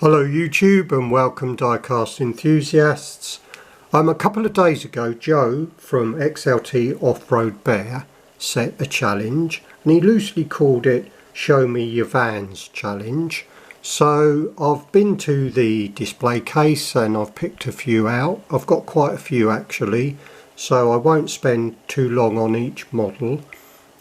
Hello YouTube and welcome diecast enthusiasts. A couple of days ago Joe from XLTOFFROADBEAR set a challenge and he loosely called it Show Me Your Vans Challenge. So I've been to the display case and I've picked a few out. I've got quite a few actually, so I won't spend too long on each model.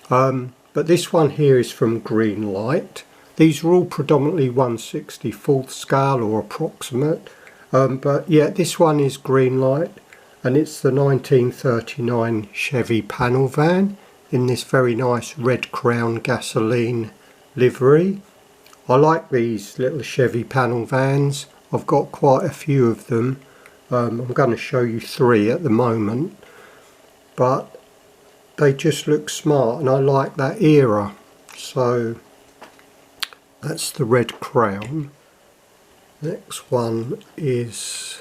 But this one here is from Greenlight. These are all predominantly 1/64th scale or approximate, but yeah, this one is Greenlight and it's the 1939 Chevy panel van in this very nice red crown gasoline livery. I like these little Chevy panel vans. I've got quite a few of them. I'm going to show you three at the moment, but they just look smart and I like that era. So that's the red crown. Next one is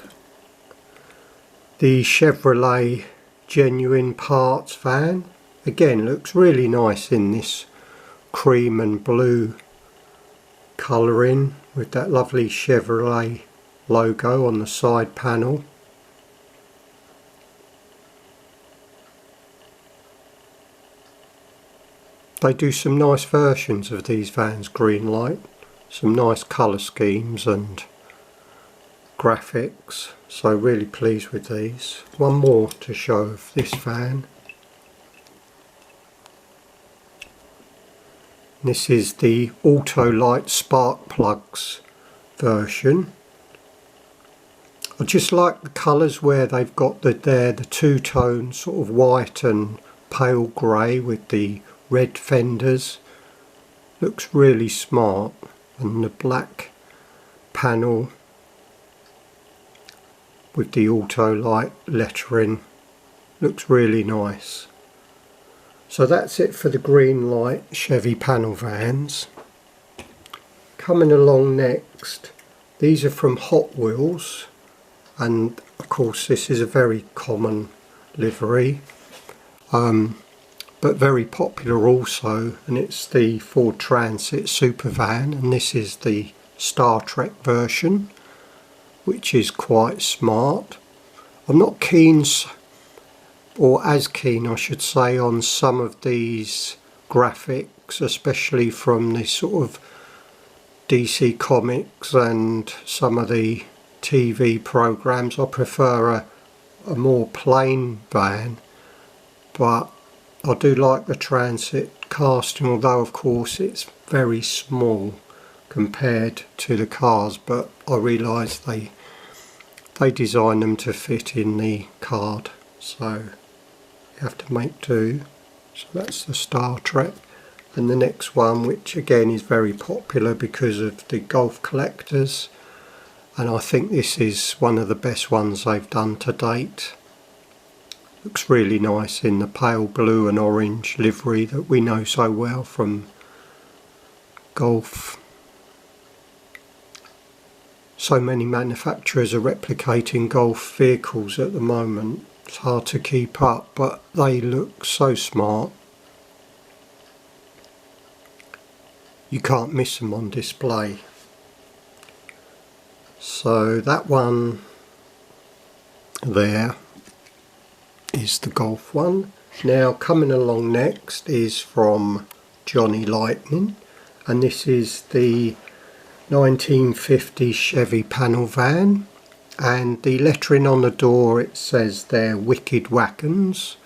the Chevrolet genuine parts van. Again, looks really nice in this cream and blue colouring with that lovely Chevrolet logo on the side panel. They do some nice versions of these vans, Greenlight. Some nice colour schemes and graphics. So really pleased with these. One more to show of this van. This is the Autolite spark plugs version. I just like the colours where they've got the two-tone sort of white and pale grey with the red fenders. Looks really smart, and the black panel with the Autolite lettering looks really nice. So that's it for the Greenlight Chevy panel vans. Coming along next, these are from Hot Wheels, and of course this is a very common livery. But very popular also, and it's the Ford Transit Supervan, and this is the Star Trek version, which is quite smart. I'm not keen, or as keen I should say, on some of these graphics, especially from the sort of DC Comics and some of the TV programs. I prefer a more plain van, but I do like the Transit casting, although of course it's very small compared to the cars, but I realise they design them to fit in the card, so you have to make do. So that's the Star Trek. And the next one, which again is very popular because of the golf collectors, and I think this is one of the best ones they've done to date. Looks really nice in the pale blue and orange livery that we know so well from golf. So many manufacturers are replicating golf vehicles at the moment. It's hard to keep up, but they look so smart. You can't miss them on display. So that one there is the golf one. Now coming along next is from Johnny Lightning, and this is the 1950 Chevy panel van, and the lettering on the door, it says they're Wicked Wagons,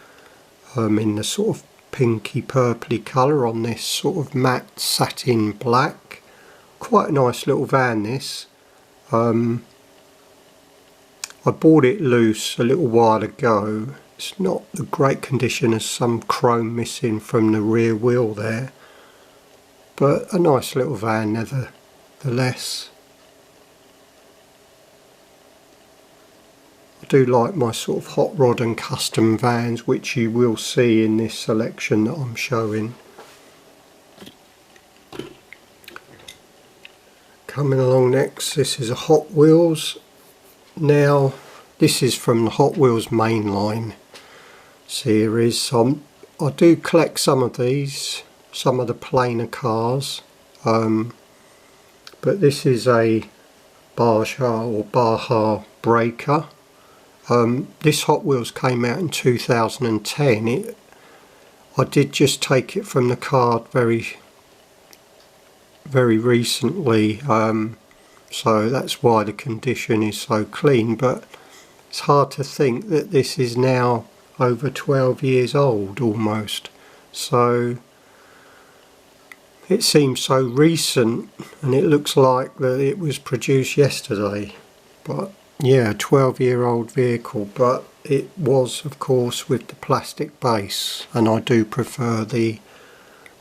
in the sort of pinky purpley colour on this sort of matte satin black. Quite a nice little van this. I bought it loose a little while ago. It's not the great condition, as some chrome missing from the rear wheel there, but a nice little van nevertheless. I do like my sort of hot rod and custom vans, which you will see in this selection that I'm showing. Coming along next, this is a Hot Wheels. Now this is from the Hot Wheels mainline series. I do collect some of these, some of the plainer cars, but this is a Baja breaker. This Hot Wheels came out in 2010. I did just take it from the card very recently, so that's why the condition is so clean, but it's hard to think that this is now over 12 years old almost, so it seems so recent, and it looks like that it was produced yesterday. But yeah, 12-year-old vehicle, but it was of course with the plastic base, and I do prefer the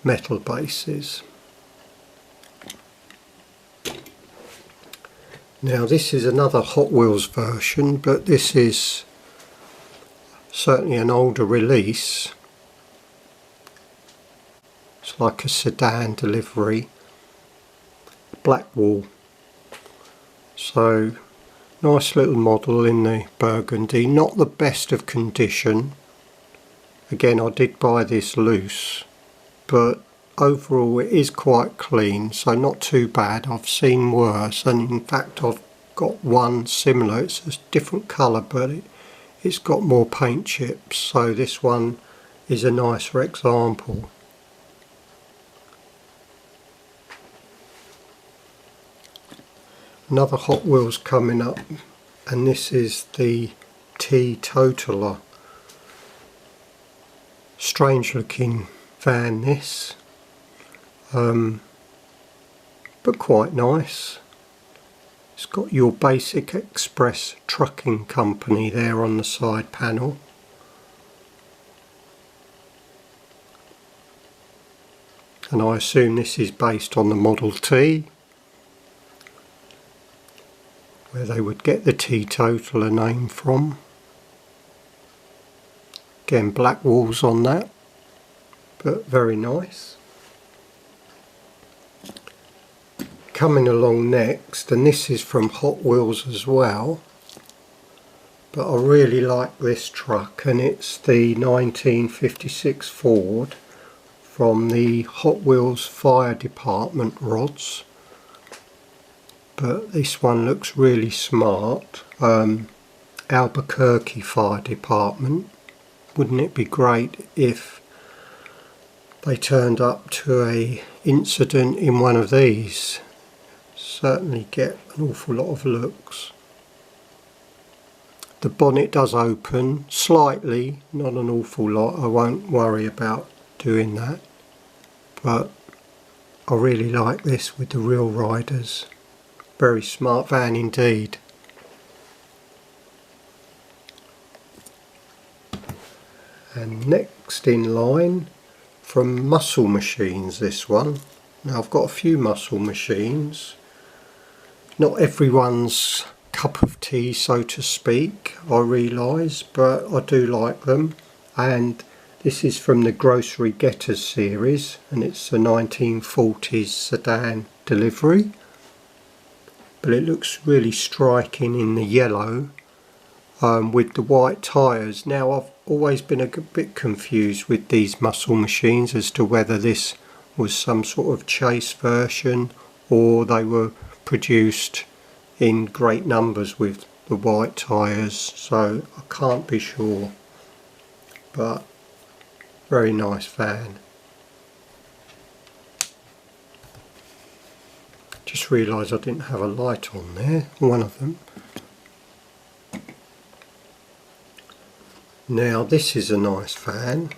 metal bases. Now this is another Hot Wheels version, but this is certainly an older release. It's like a sedan delivery, Blackwall. So nice little model in the burgundy, not the best of condition. Again, I did buy this loose, but overall it is quite clean, so not too bad. I've seen worse, and in fact I've got one similar. It's a different colour, but it's got more paint chips, so this one is a nicer example. Another Hot Wheels coming up, and this is the Teetotaler. Strange looking van this, but quite nice. It's got your basic express trucking company there on the side panel. And I assume this is based on the Model T, where they would get the Teetotaler name from. Again, black walls on that, but very nice. Coming along next, and this is from Hot Wheels as well, but I really like this truck, and it's the 1956 Ford from the Hot Wheels Fire Department rods. But this one looks really smart. Albuquerque Fire Department. Wouldn't it be great if they turned up to a incident in one of these? Certainly get an awful lot of looks. The bonnet does open slightly, not an awful lot. I won't worry about doing that, but I really like this with the real riders. Very smart van indeed. And next in line, from Muscle Machines, this one. Now I've got a few Muscle Machines. Not everyone's cup of tea, so to speak, I realise, but I do like them. And this is from the Grocery Getters series, and it's a 1940s sedan delivery. But it looks really striking in the yellow with the white tyres. Now I've always been a bit confused with these Muscle Machines as to whether this was some sort of chase version or they were produced in great numbers with the white tyres, so I can't be sure, but very nice van. Just realised I didn't have a light on there, one of them. Now this is a nice van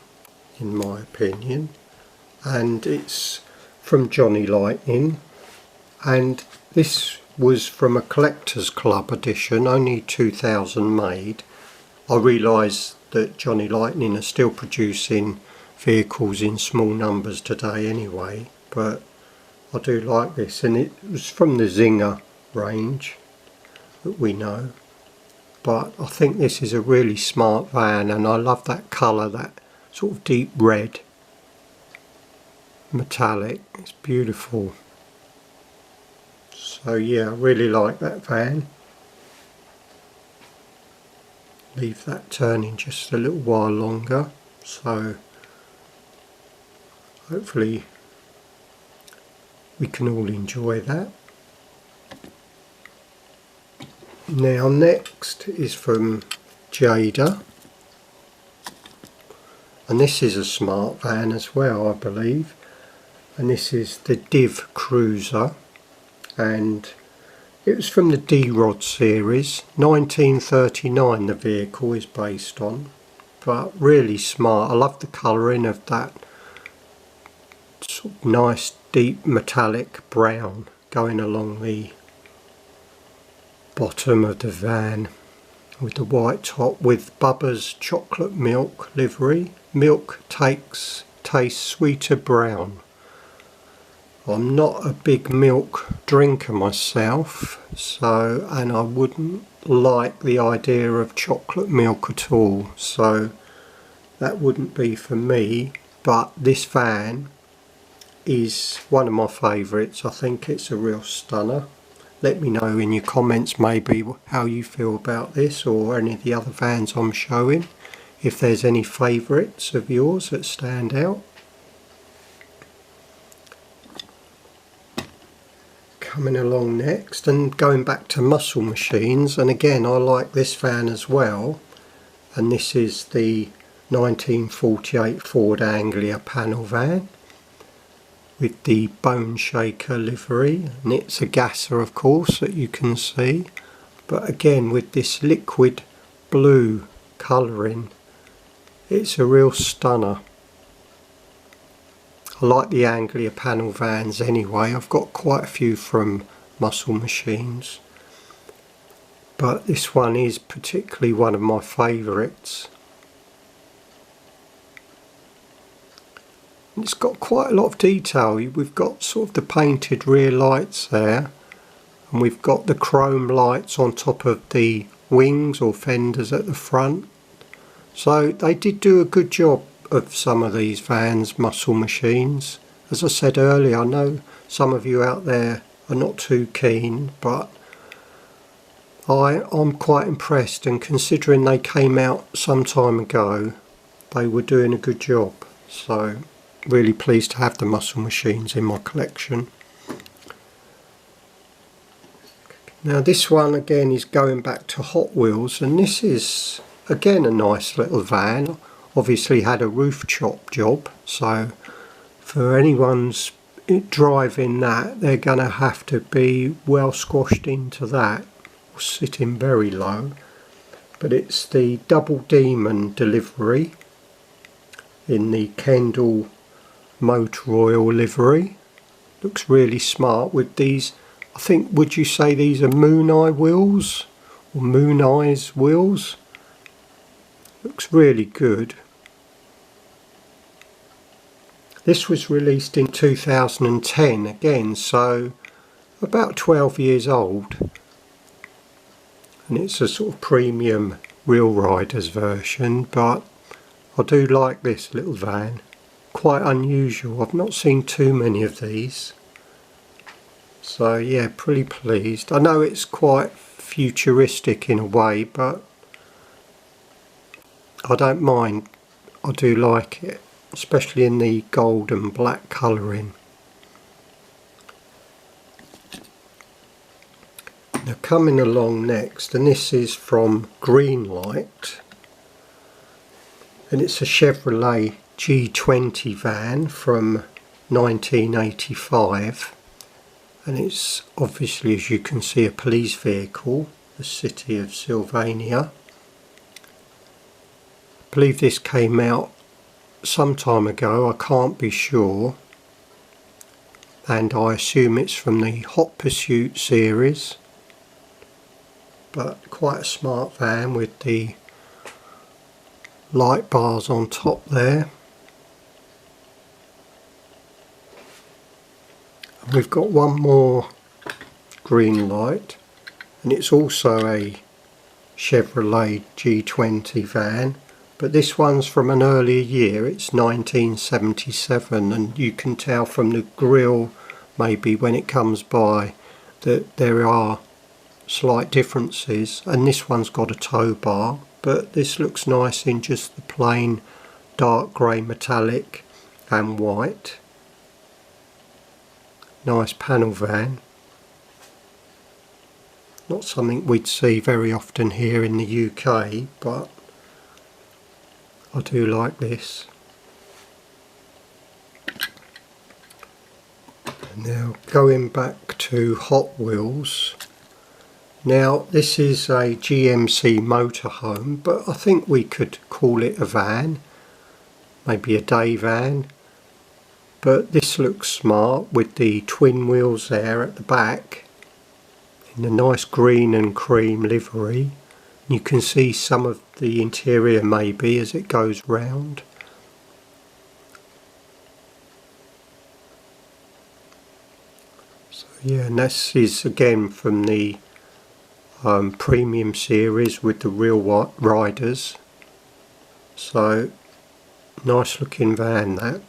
in my opinion, and it's from Johnny Lightning, and this was from a collector's club edition, only 2000 made. I realise that Johnny Lightning are still producing vehicles in small numbers today anyway, but I do like this, and it was from the Zinger range that we know. But I think this is a really smart van, and I love that colour, that sort of deep red metallic. It's beautiful. So yeah, I really like that van. Leave that turning just a little while longer, so hopefully we can all enjoy that. Now next is from Jada, and this is a smart van as well, I believe, and this is the Div Cruiser, and it was from the D-Rod series. 1939 the vehicle is based on, but really smart. I love the colouring of that sort of nice deep metallic brown going along the bottom of the van with the white top, with Bubba's chocolate milk livery. Milk tastes sweeter brown. I'm not a big milk drinker myself, so, and I wouldn't like the idea of chocolate milk at all, so that wouldn't be for me. But this van is one of my favourites. I think it's a real stunner. Let me know in your comments maybe how you feel about this or any of the other vans I'm showing, if there's any favourites of yours that stand out. Coming along next, and going back to muscle machines, and again I like this van as well, and this is the 1948 Ford Anglia panel van with the Bone Shaker livery, and it's a gasser of course that you can see, but again with this liquid blue colouring, it's a real stunner. I like the Anglia panel vans anyway. I've got quite a few from Muscle Machines, but this one is particularly one of my favourites. It's got quite a lot of detail. We've got sort of the painted rear lights there, and we've got the chrome lights on top of the wings or fenders at the front. So they did do a good job of some of these vans, Muscle Machines. As I said earlier, I know some of you out there are not too keen, but I'm quite impressed, and considering they came out some time ago, they were doing a good job. So really pleased to have the Muscle Machines in my collection. Now this one again is going back to Hot Wheels, and this is again a nice little van. Obviously had a roof chop job, so for anyone's driving that, they're going to have to be well squashed into that, or sitting very low. But it's the Double Demon delivery in the Kendall Motor Oil livery. Looks really smart with these, I think, would you say these are Moon Eye wheels or Moon Eyes wheels? Looks really good. This was released in 2010 again, so about 12 years old, and it's a sort of premium Real Riders version, but I do like this little van. Quite unusual. I've not seen too many of these, so yeah, pretty pleased. I know it's quite futuristic in a way, but I don't mind. I do like it, especially in the gold and black colouring. Now coming along next, and this is from Greenlight, and it's a Chevrolet G20 van from 1985, and it's obviously, as you can see, a police vehicle, the city of Sylvania. I believe this came out some time ago, I can't be sure, and I assume it's from the Hot Pursuit series, but quite a smart van with the light bars on top there. And we've got one more Greenlight, and it's also a Chevrolet G20 van. But this one's from an earlier year, it's 1977, and you can tell from the grille maybe when it comes by that there are slight differences, and this one's got a tow bar, but this looks nice in just the plain dark grey metallic and white. Nice panel van. Not something we'd see very often here in the UK, but I do like this. Now going back to Hot Wheels. Now this is a GMC motorhome, but I think we could call it a van, maybe a day van. But this looks smart with the twin wheels there at the back in the nice green and cream livery. You can see some of the interior maybe as it goes round. So yeah, and this is again from the premium series with the real riders. So nice looking van that.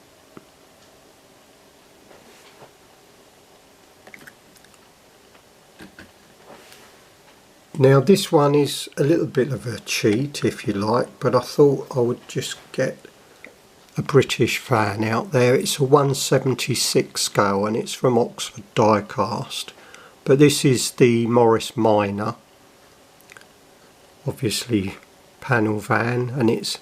Now this one is a little bit of a cheat if you like, but I thought I would just get a British van out there. It's a 1/76 scale and it's from Oxford Diecast. But this is the Morris Minor, obviously panel van, and it's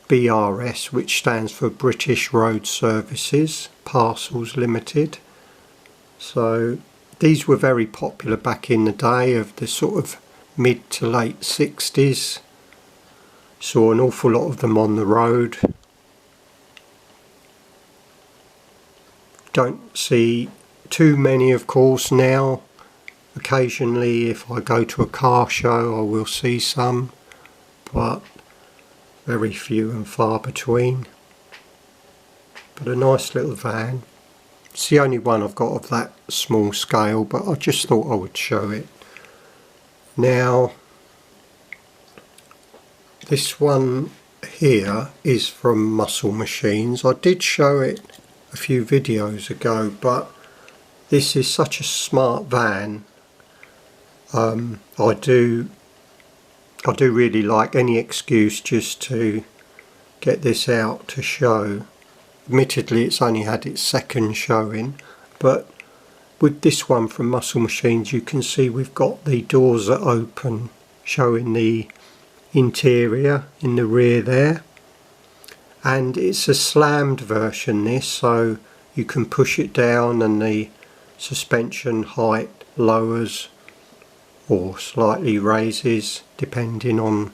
BRS, which stands for British Road Services Parcels Limited. So these were very popular back in the day of the sort of mid to late 60s. Saw an awful lot of them on the road. Don't see too many of course now. Occasionally if I go to a car show I will see some, but very few and far between. But a nice little van. It's the only one I've got of that small scale, but I just thought I would show it. Now this one here is from Muscle Machines. I did show it a few videos ago, but this is such a smart van. I do really like any excuse just to get this out to show. Admittedly it's only had its second showing, but with this one from Muscle Machines you can see we've got the doors that open, showing the interior in the rear there, and it's a slammed version this, so you can push it down and the suspension height lowers or slightly raises depending on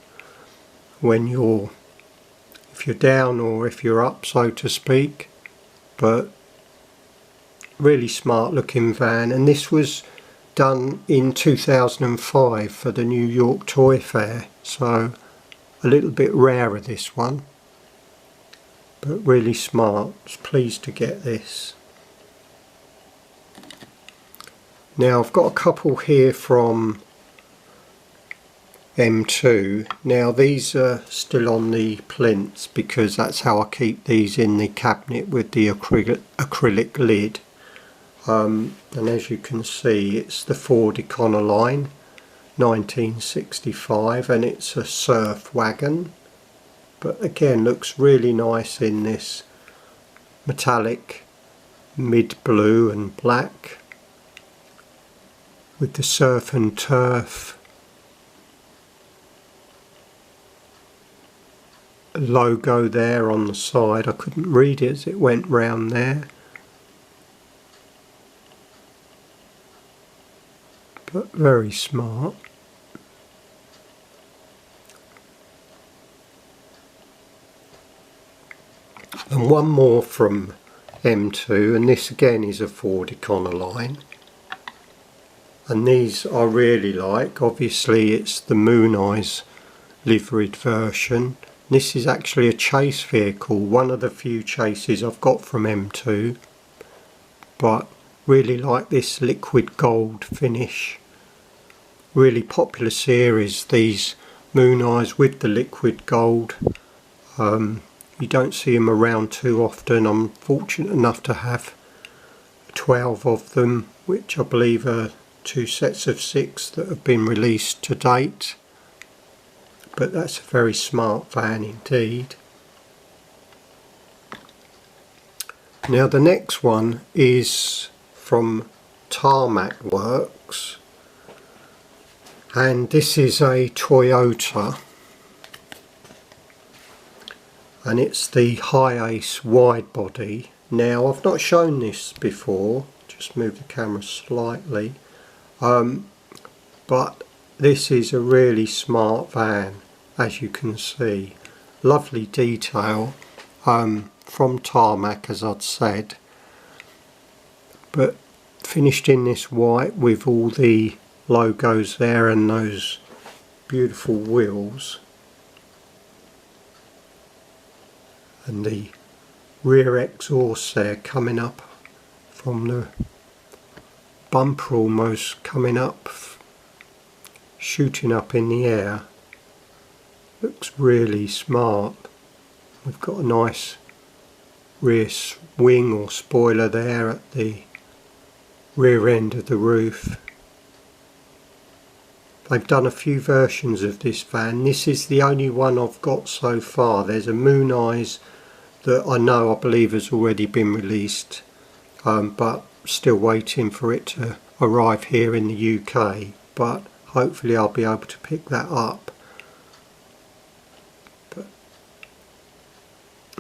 if you're down or if you're up, so to speak. But really smart looking van, and this was done in 2005 for the New York Toy Fair, so a little bit rarer this one, but really smart. I was pleased to get this. Now I've got a couple here from M2. Now these are still on the plinths because that's how I keep these in the cabinet with the acrylic lid. And as you can see it's the Ford Econoline 1965 and it's a surf wagon, but again looks really nice in this metallic mid blue and black with the surf and turf logo there on the side. I couldn't read it as it went round there, but very smart. And one more from M2, and this again is a Ford Econoline, and these I really like. Obviously it's the Moon Eyes liveried version. This is actually a chase vehicle, one of the few chases I've got from M2, but really like this liquid gold finish. Really popular series, these Moon Eyes with the liquid gold. You don't see them around too often. I'm fortunate enough to have 12 of them, which I believe are 2 sets of 6 that have been released to date. But that's a very smart van indeed. Now the next one is from Tarmac Works, and this is a Toyota, and it's the High Ace wide body. Now I've not shown this before, just move the camera slightly, but this is a really smart van, as you can see. Lovely detail from tarmac, as I'd said, but finished in this white with all the logos there and those beautiful wheels, and the rear exhaust there coming up from the bumper, almost coming up, shooting up in the air. Looks really smart. We've got a nice rear wing or spoiler there at the rear end of the roof. They've done a few versions of this van. This is the only one I've got so far. There's a Moon Eyes that I believe has already been released, but still waiting for it to arrive here in the UK, but hopefully I'll be able to pick that up. But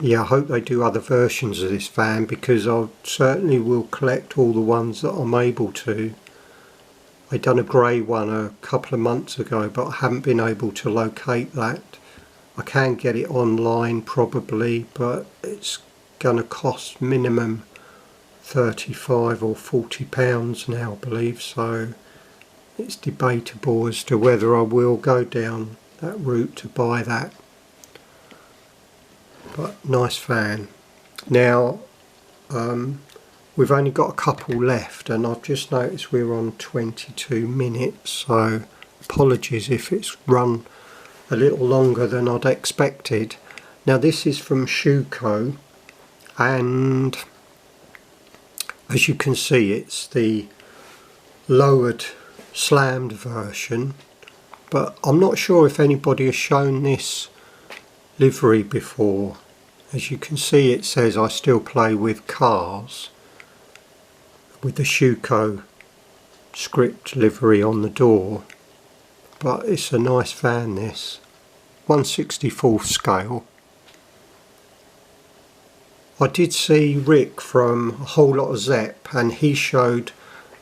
yeah, I hope they do other versions of this van, because I certainly will collect all the ones that I'm able to. I done a grey one a couple of months ago, but I haven't been able to locate that. I can get it online probably, but it's gonna cost minimum £35 or £40 now, I believe, so it's debatable as to whether I will go down that route to buy that. But nice van. Now we've only got a couple left, and I've just noticed we're on 22 minutes, so apologies if it's run a little longer than I'd expected. Now this is from Schuco, and as you can see it's the lowered slammed version, but I'm not sure if anybody has shown this livery before. As you can see, it says I still play with cars, with the Schuco script livery on the door. But it's a nice van, this 1/64 scale. I did see Rick from A Whole Lot of Zepp, and he showed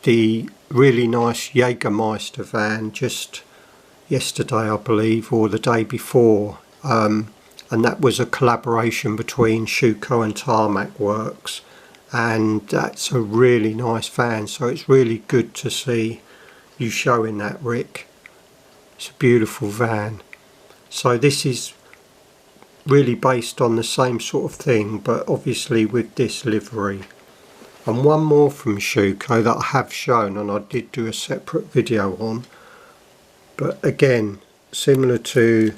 the really nice Jägermeister van just yesterday, I believe, or the day before, and that was a collaboration between Schuco and Tarmac Works, and that's a really nice van, so it's really good to see you showing that, Rick. It's a beautiful van. So this is really based on the same sort of thing, but obviously with this livery. And one more from Schuco that I have shown, and I did do a separate video on, but again similar to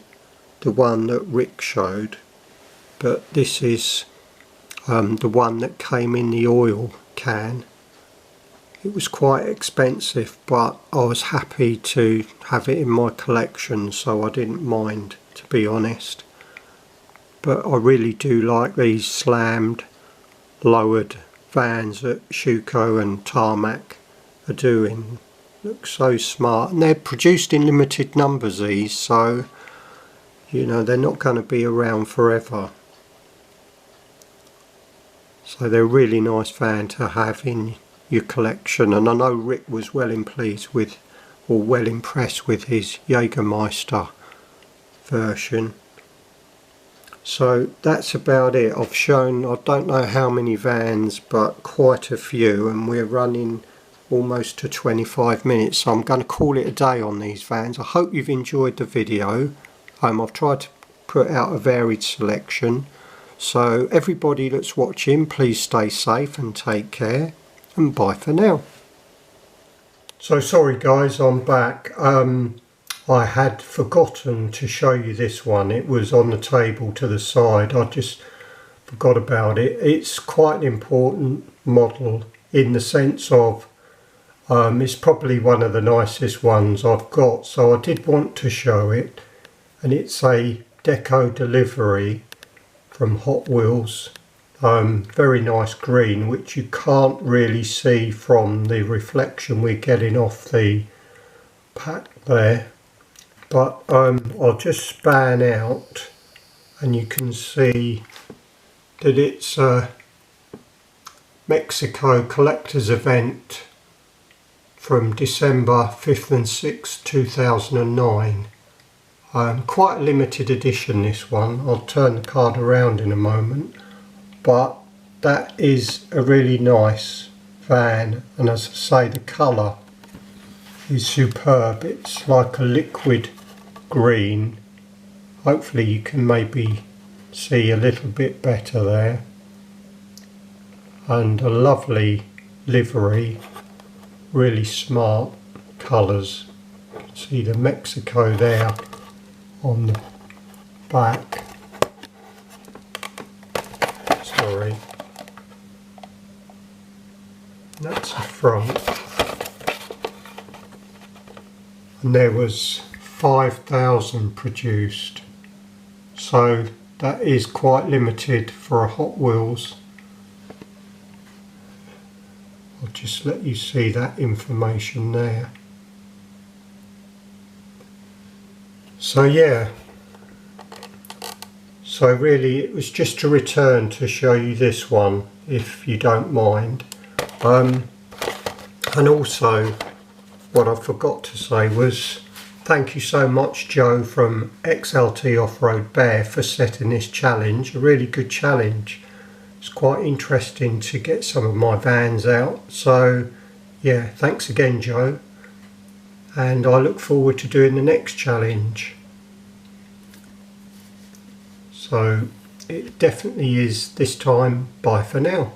the one that Rick showed, but this is the one that came in the oil can. It was quite expensive, but I was happy to have it in my collection, so I didn't mind, to be honest. But I really do like these slammed, lowered vans that Schuco and Tarmac are doing. Look so smart, and they're produced in limited numbers, these, so you know they're not going to be around forever. So they're a really nice van to have in your collection, and I know Rick was well impressed with his Jägermeister version. So that's about it. I've shown, I don't know how many vans, but quite a few, and we're running almost to 25 minutes, so I'm going to call it a day on these vans. I hope you've enjoyed the video. I've tried to put out a varied selection, so everybody that's watching, please stay safe and take care, and bye for now. So sorry guys, I'm back. I had forgotten to show you this one. It was on the table to the side. I just forgot about it. It's quite an important model in the sense of it's probably one of the nicest ones I've got, so I did want to show it. And it's a deco delivery from Hot Wheels. Very nice green, which you can't really see from the reflection we're getting off the pack there, but I'll just span out and you can see that it's a Mexico collector's event from December 5th and 6th 2009. Quite a limited edition, this one. I'll turn the card around in a moment, but that is a really nice van, and as I say, the colour is superb. It's like a liquid green. Hopefully you can maybe see a little bit better there, and a lovely livery, really smart colours. You can see the Mexico there on the back. Sorry. That's the front. And there was 5,000 produced. So that is quite limited for a Hot Wheels. I'll just let you see that information there. So yeah, so really it was just to return to show you this one, if you don't mind. And also what I forgot to say was thank you so much, Joe from XLTOFFROADBEAR, for setting this challenge. A really good challenge. It's quite interesting to get some of my vans out. So yeah, thanks again, Joe. And I look forward to doing the next challenge. So it definitely is this time. Bye for now.